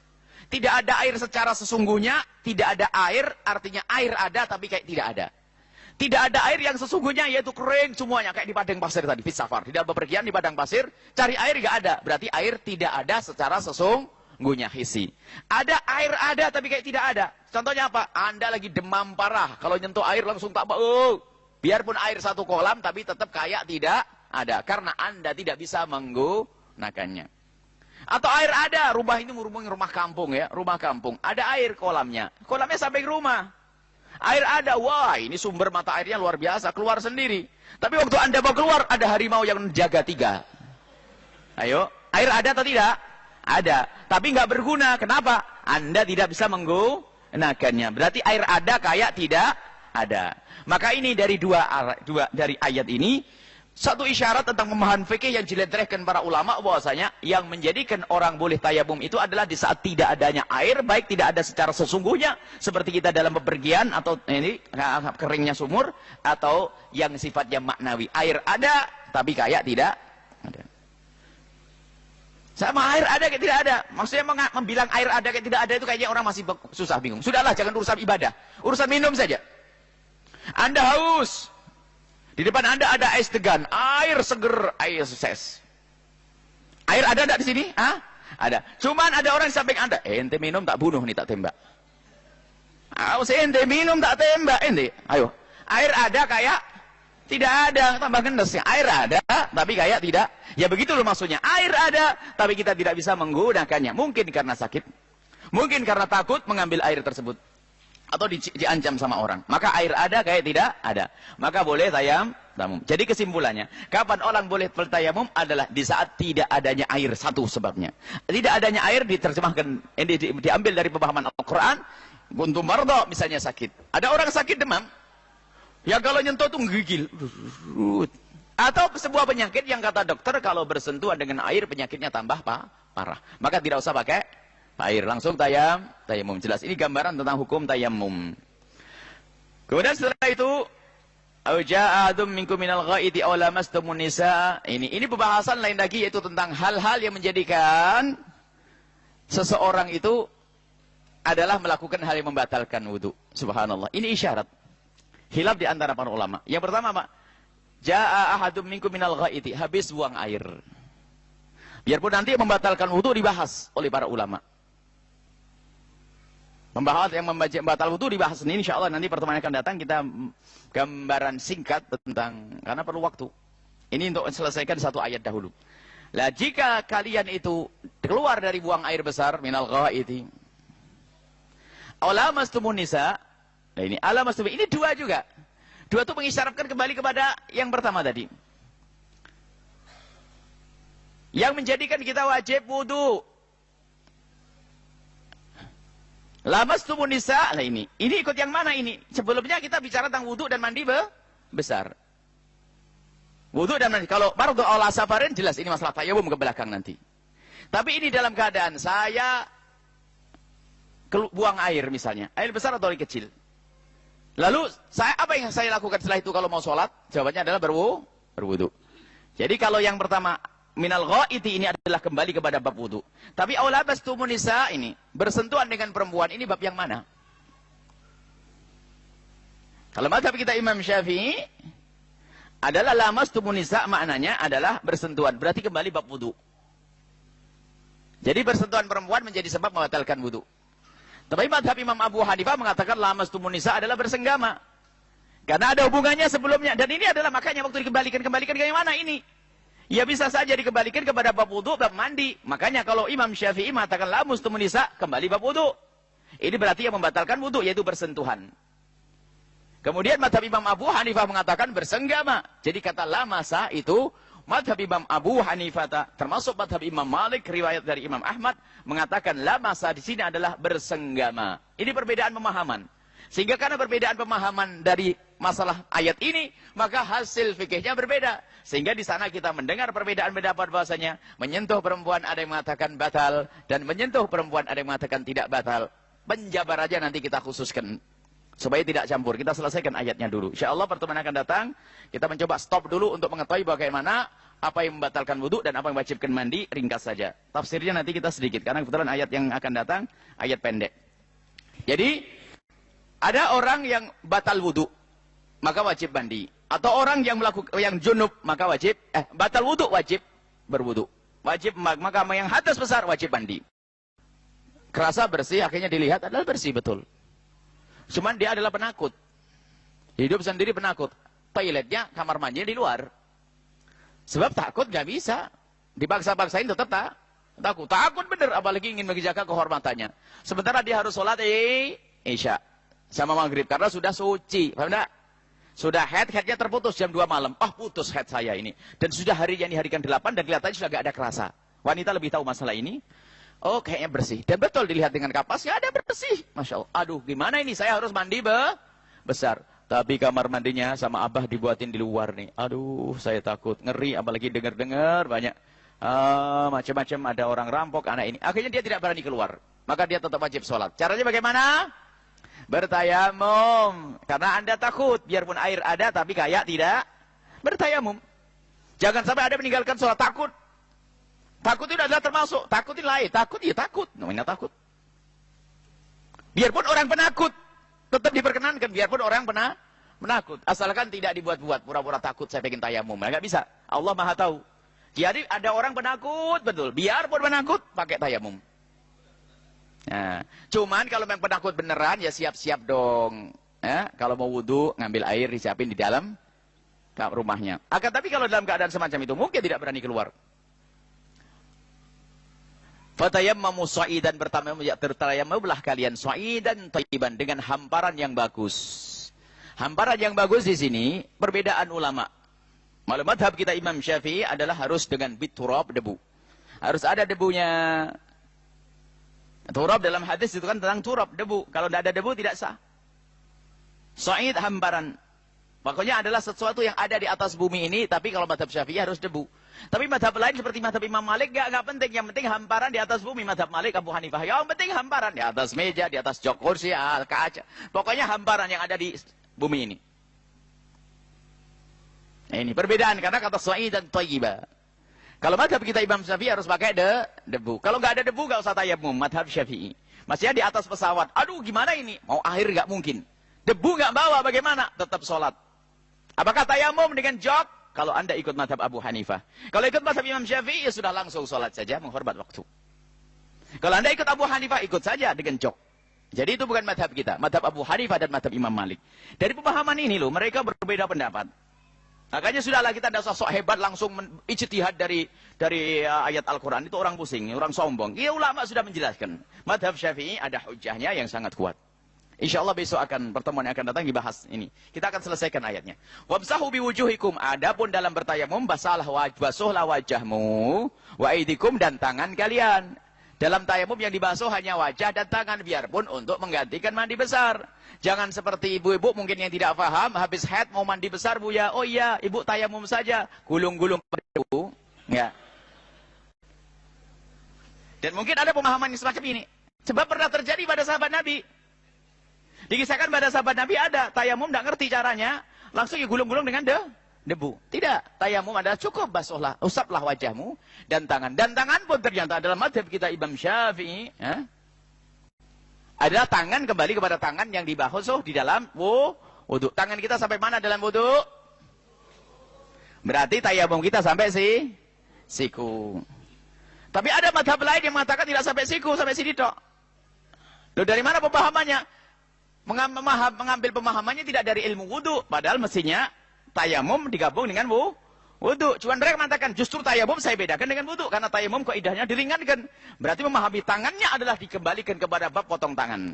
Tidak ada air secara sesungguhnya, tidak ada air, artinya air ada tapi kayak tidak ada. Tidak ada air yang sesungguhnya, yaitu kering semuanya, kayak di padang pasir tadi, fit safar. Di dalam bepergian di padang pasir, cari air nggak ada. Berarti air tidak ada secara sesungguhnya, hisi. Ada air ada tapi kayak tidak ada. Contohnya apa? Anda lagi demam parah, kalau nyentuh air langsung tak biarpun air satu kolam, tapi tetap kayak tidak ada. Karena Anda tidak bisa menggunakannya. Atau air ada, rumah ini rumah kampung ya, rumah kampung. Ada air kolamnya sampai ke rumah. Air ada, wah ini sumber mata airnya luar biasa, keluar sendiri. Tapi waktu Anda mau keluar, ada harimau yang jaga 3. Ayo, air ada atau tidak? Ada, tapi nggak berguna. Kenapa? Anda tidak bisa menggunakannya. Berarti air ada kayak tidak ada. Maka ini dari dari ayat ini, satu isyarat tentang pemahaman fikih yang diletrehkan para ulama bahwasanya yang menjadikan orang boleh tayamum itu adalah di saat tidak adanya air, baik tidak ada secara sesungguhnya seperti kita dalam bepergian atau ini keringnya sumur, atau yang sifatnya maknawi. Air ada tapi kayak tidak ada. Sama air ada kayak tidak ada. Maksudnya membilang air ada kayak tidak ada itu kayaknya orang masih susah bingung. Sudahlah, jangan urusan ibadah, urusan minum saja. Anda haus, di depan Anda ada es degan, air seger, air ses. Air ada enggak di sini? Hah? Ada. Cuman ada orang di samping Anda, ente minum tak bunuh nih, tak tembak. Ente minum tak tembak, ente. Ayo. Air ada kayak tidak ada, tambah gendesnya. Air ada, tapi kayak tidak. Ya begitu loh maksudnya. Air ada, tapi kita tidak bisa menggunakannya. Mungkin karena sakit, mungkin karena takut mengambil air tersebut, atau diancam sama orang. Maka air ada kayak tidak ada. Maka boleh tayamum. Jadi kesimpulannya, kapan orang boleh bertayamum adalah di saat tidak adanya air. Satu sebabnya. Tidak adanya air diterjemahkan, diambil dari pemahaman Al-Quran. Kuntum marda, misalnya sakit. Ada orang sakit demam, ya kalau nyentuh itu menggigil. Atau sebuah penyakit yang kata dokter kalau bersentuhan dengan air penyakitnya tambah parah. Maka tidak usah pakai air, langsung tayamum. Jelas ini gambaran tentang hukum tayamum. Kemudian setelah itu, auja'adum minkum minal ghaiti aw lamastumun nisa. Ini pembahasan lain lagi, yaitu tentang hal-hal yang menjadikan seseorang itu adalah melakukan hal yang membatalkan wudu. Subhanallah. Ini isyarat. Khilaf di antara para ulama. Yang pertama, Pak, ja'a ahadum minkum minal ghaiti, habis buang air. Biarpun nanti membatalkan wudu dibahas oleh para ulama. Pembahasan yang membatal wudu dibahas ini, insya Allah nanti pertemuan akan datang kita gambaran singkat tentang, karena perlu waktu. Ini untuk selesaikan satu ayat dahulu. Lah jika kalian itu keluar dari buang air besar minal ghaiti, awlamastumun nisa. Nah ini alamastumun, ini dua juga. Dua itu mengisyaratkan kembali kepada yang pertama tadi. Yang menjadikan kita wajib wudu. Lamastumun nisa. Nah ini ikut yang mana ini? Sebelumnya kita bicara tentang wudu dan mandi besar. Wudu dan mandi. Kalau fardu ala safarin jelas ini masalah tayamum ke belakang nanti. Tapi ini dalam keadaan saya buang air misalnya, air besar atau air kecil. Lalu apa yang saya lakukan setelah itu kalau mau sholat? Jawabannya adalah berwudu. Jadi kalau yang pertama minal ghaiti ini adalah kembali kepada bab wudu. Tapi aulabastumun nisa ini bersentuhan dengan perempuan, ini bab yang mana? Kalau mazhab kita Imam Syafi'i adalah lamastumun nisa, maknanya adalah bersentuhan, berarti kembali bab wudu. Jadi bersentuhan perempuan menjadi sebab membatalkan wudu. Tapi mazhab Imam Abu Hanifah mengatakan lamastumun nisa adalah bersenggama. Karena ada hubungannya sebelumnya. Dan ini adalah makanya waktu dikembalikan ke yang mana ini? Ya bisa saja dikembalikan kepada bab wudu, bab mandi. Makanya kalau Imam Syafi'i mengatakan lamastumun nisa, kembali bab wudu. Ini berarti yang membatalkan wudu, yaitu bersentuhan. Kemudian mazhab Imam Abu Hanifah mengatakan bersenggama. Jadi kata lamasa itu mazhab Imam Abu Hanifah, termasuk mazhab Imam Malik, riwayat dari Imam Ahmad mengatakan lamasa di sini adalah bersenggama. Ini perbedaan pemahaman. Sehingga karena perbedaan pemahaman dari masalah ayat ini, maka hasil fikihnya berbeda. Sehingga di sana kita mendengar perbedaan pendapat bahwasanya menyentuh perempuan ada yang mengatakan batal dan menyentuh perempuan ada yang mengatakan tidak batal. Penjabar aja nanti kita khususkan supaya tidak campur. Kita selesaikan ayatnya dulu. Insyaallah pertemuan akan datang kita mencoba stop dulu untuk mengetahui bagaimana apa yang membatalkan wudu dan apa yang wajibkan mandi, ringkas saja. Tafsirnya nanti kita sedikit karena kebetulan ayat yang akan datang ayat pendek. Jadi ada orang yang batal wudu maka wajib mandi, atau orang yang yang junub maka wajib batal wudu wajib berwudu. Wajib maka yang hadas besar wajib mandi. Kerasa bersih, akhirnya dilihat adalah bersih betul. Cuman dia adalah penakut. Hidup sendiri penakut. Toiletnya, kamar mandinya di luar. Sebab takut nggak bisa. Dipaksa-paksain tetap takut. Takut bener, apalagi ingin menjaga kehormatannya. Sementara dia harus sholat Isya sama maghrib karena sudah suci. Paham enggak? Sudah headnya terputus jam 2 malam. Putus head saya ini. Dan sudah harinya ini hari ke-8 dan kelihatannya sudah nggak ada kerasa. Wanita lebih tahu masalah ini. Oh, kayaknya bersih. Dan betul dilihat dengan kapas, ya ada bersih. Masya Allah. Aduh, gimana ini? Saya harus mandi besar. Tapi kamar mandinya sama abah dibuatin di luar nih. Aduh, saya takut, ngeri, apalagi dengar-dengar banyak macam-macam, ada orang rampok, anak ini. Akhirnya dia tidak berani keluar. Maka dia tetap wajib sholat. Caranya bagaimana? Bertayamum. Karena Anda takut, biarpun air ada, tapi kayak tidak bertayamum. Jangan sampai Anda meninggalkan sholat takut. Takut itu adalah termasuk. Takut itu lain. Takut, ya takut. Namanya takut. Biarpun orang penakut, tetap diperkenankan. Biarpun orang penakut. Asalkan tidak dibuat-buat. Pura-pura takut, saya pengen tayamum. Nggak bisa. Allah Maha tahu. Jadi ada orang penakut, betul. Biarpun penakut, pakai tayamum. Nah, cuman kalau memang penakut beneran, ya siap-siap dong. Ya, kalau mau wudhu, ngambil air, disiapin di dalam rumahnya. Akan tapi kalau dalam keadaan semacam itu, mungkin tidak berani keluar. Fatayammamu sha'idan, bertayamumlah kalian sha'idan thayyiban, dengan hamparan yang bagus. Hamparan yang bagus di sini perbedaan ulama. Malah madhab kita Imam Syafi'i adalah harus dengan biturab, debu. Harus ada debunya. Turab dalam hadis itu kan tentang turab, debu. Kalau tidak ada debu tidak sah. Sha'id hamparan. Pokoknya adalah sesuatu yang ada di atas bumi ini, tapi kalau madhab Syafi'i harus debu. Tapi madhab lain seperti madhab Imam Malik nggak penting. Yang penting hamparan di atas bumi. Madhab Malik, Abu Hanifah, yang penting hamparan di atas meja, di atas jok kursi, kaca. Pokoknya hamparan yang ada di bumi ini. Nah, ini perbedaan karena kata sha'id dan thayyiba. Kalau madhab kita Imam Syafi'i harus pakai debu. Kalau nggak ada debu nggak usah tayamum. Madhab Syafi'i. Masih di atas pesawat. Aduh gimana ini? Mau air nggak mungkin. Debu nggak bawa bagaimana? Tetap sholat. Apakah tayamum dengan jok? Kalau anda ikut madhab Abu Hanifah. Kalau ikut madhab Imam Syafi'i ya sudah langsung sholat saja, menghormat waktu. Kalau anda ikut Abu Hanifah, ikut saja dengan jok. Jadi itu bukan madhab kita. Madhab Abu Hanifah dan madhab Imam Malik. Dari pemahaman ini loh, mereka berbeda pendapat. Makanya sudahlah, kita tidak sosok hebat langsung ijtihad dari ayat Al-Quran. Itu orang pusing, orang sombong. Ya ulama sudah menjelaskan. Madhab Syafi'i ada hujahnya yang sangat kuat. Insya Allah besok pertemuan yang akan datang dibahas ini. Kita akan selesaikan ayatnya. Wamsahu biwujuhikum. Adapun dalam bertayamum, basuhlah wajahmu, wa aidikum, dan tangan kalian. Dalam tayamum yang dibasuh hanya wajah dan tangan, biarpun untuk menggantikan mandi besar. Jangan seperti ibu-ibu mungkin yang tidak paham, habis haid mau mandi besar, Bu ya. Oh iya, ibu tayamum saja, gulung-gulung ibu. Ya. Dan mungkin ada pemahaman yang semacam ini. Sebab pernah terjadi pada sahabat Nabi. Dikisahkan pada sahabat Nabi ada tayamum tidak ngerti caranya, langsung gulung-gulung dengan debu. Tidak, tayamum adalah cukup basuhlah, usaplah wajahmu dan tangan. Dan tangan pun ternyata adalah madhab kita Imam Syafi'i. Ya? Adalah tangan kembali kepada tangan yang dibasuh di dalam wudhu. Tangan kita sampai mana dalam wudhu? Berarti tayamum kita sampai siku. Tapi ada madhab lain yang mengatakan tidak sampai siku, sampai sini tok. Loh, dari mana pemahamannya? Mengambil pemahamannya tidak dari ilmu wudhu. Padahal mestinya tayamum digabung dengan wudhu. Cuma mereka mengatakan justru tayamum saya bedakan dengan wudhu. Karena tayamum kaidahnya diringankan. Berarti memahami tangannya adalah dikembalikan kepada bab potong tangan.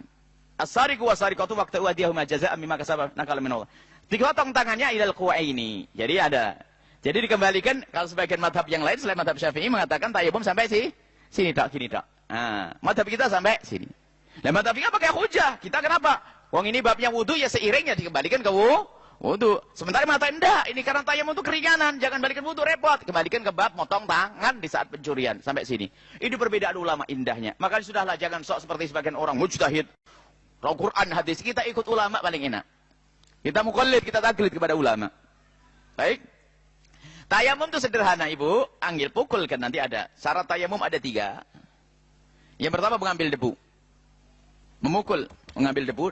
As-sariqu was-sariqatu waqta'u aydiyahuma jazaa'an mimma kasaba nakala min Allah. Dipotong tangannya ilal quwaini. Jadi ada. Jadi dikembalikan, kalau sebagian madhab yang lain selain madhab Syafi'i mengatakan tayamum sampai sini tak, sini tak. Nah, madhab kita sampai sini. Dan madhab kita pakai hujah. Kita kenapa? Wong ini babnya wudhu ya seiringnya dikembalikan ke wudhu. Sementara mengatakan enggak, ini karena tayamum itu keringanan, jangan balikan wudhu repot. Kembalikan ke bab motong tangan di saat pencurian sampai sini. Ini perbedaan ulama indahnya. Maka sudahlah, jangan sok seperti sebagian orang mujtahid. Al-Quran hadis kita ikut ulama paling enak. Kita muqallid, kita taklid kepada ulama. Baik. Tayamum itu sederhana, Ibu. Anggil pukul kan nanti ada. Syarat tayamum ada 3. Yang pertama mengambil debu. Memukul, mengambil debu.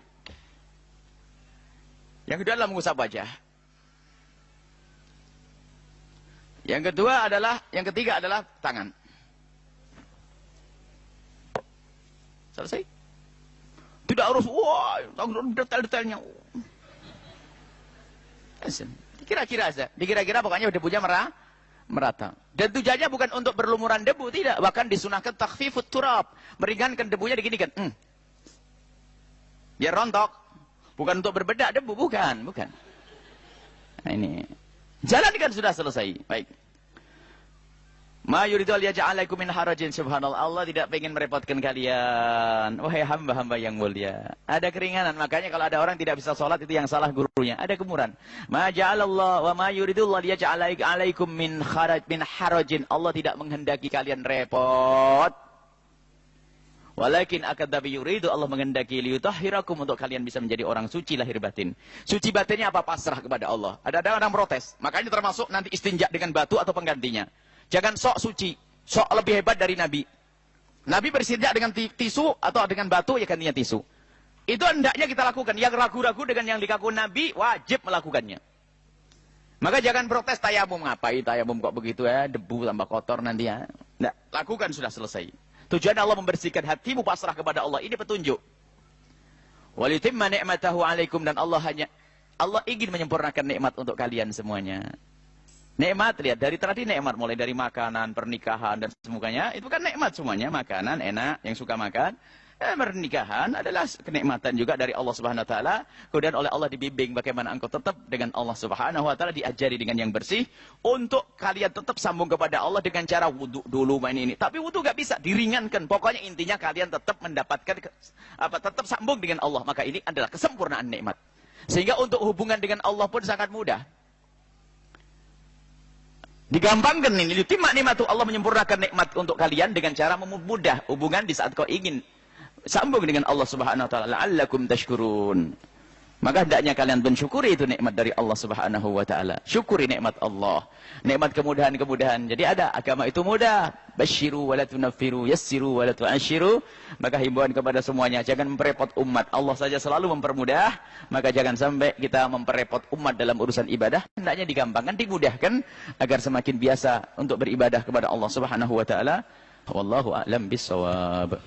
Yang kedua adalah mengusap wajah. Yang ketiga adalah tangan. Selesai. Tidak harus detail-detailnya. Kira-kira saja. Dikira-kira pokoknya debunya merata. Dan tujuannya bukan untuk berlumuran debu, tidak. Bahkan disunahkan takhfifut turab. Meringankan debunya diginikan. Biar rontok. Bukan untuk berbedak debu, bukan. Nah, ini. Jalankan sudah selesai. Baik. Ma yuridu liyaj'alaikum min harajin, subhanallah. Allah tidak ingin merepotkan kalian. Wahai hamba-hamba yang mulia. Ada keringanan. Makanya kalau ada orang tidak bisa sholat, itu yang salah gurunya. Ada kemurahan. Ma ja'alallah wa ma yuridu liyaj'alaikum min harajin. Allah tidak menghendaki kalian repot. Walakin akadabi yuridu, Allah menghendaki liyutahhirakum, untuk kalian bisa menjadi orang suci lahir batin. Suci batinnya apa? Pasrah kepada Allah. Ada orang protes. Makanya termasuk nanti istinja dengan batu atau penggantinya. Jangan sok suci, sok lebih hebat dari Nabi. Nabi berstinja dengan tisu atau dengan batu, ya gantinya tisu. Itu hendaknya kita lakukan. Yang ragu-ragu dengan yang dikaku Nabi, wajib melakukannya. Maka jangan protes tayamum. Ngapain tayamum kok begitu ya? Debu tambah kotor nanti ya. Nah, lakukan, sudah selesai. Tujuan Allah membersihkan hatimu, pasrah kepada Allah. Ini petunjuk. Walitimma ni'matahu alaikum, dan Allah ingin menyempurnakan nikmat untuk kalian semuanya. Nikmat, lihat, dari tadi nikmat, mulai dari makanan, pernikahan, dan semuanya, itu kan nikmat semuanya. Makanan, enak, yang suka makan. Pernikahan adalah kenikmatan juga dari Allah Subhanahu Wa Taala. Kemudian oleh Allah dibimbing bagaimana engkau tetap dengan Allah Subhanahu Wa Taala, diajari dengan yang bersih, untuk kalian tetap sambung kepada Allah dengan cara wudhu dulu main ini. Tapi wudhu gak bisa, diringankan. Pokoknya intinya kalian tetap mendapatkan, tetap sambung dengan Allah. Maka ini adalah kesempurnaan nikmat. Sehingga untuk hubungan dengan Allah pun sangat mudah. Digampangkan ini, yutimma nikmatu, Allah menyempurnakan nikmat untuk kalian dengan cara memudah hubungan di saat kau ingin sambung dengan Allah Subhanahu Wa Taala. La'allakum tashkurun. Maka hendaknya kalian mensyukuri itu nikmat dari Allah Subhanahu Wa Taala. Syukuri nikmat Allah, nikmat kemudahan-kemudahan. Jadi ada, agama itu mudah. Basyiru wa la tunaffiru, yassiru wa la tu'asyiru. Maka himbauan kepada semuanya, jangan memperepot umat. Allah saja selalu mempermudah, maka jangan sampai kita memperepot umat dalam urusan ibadah. Hendaknya digampangkan, dimudahkan agar semakin biasa untuk beribadah kepada Allah Subhanahu Wa Taala. Wallahu a'lam bissawab.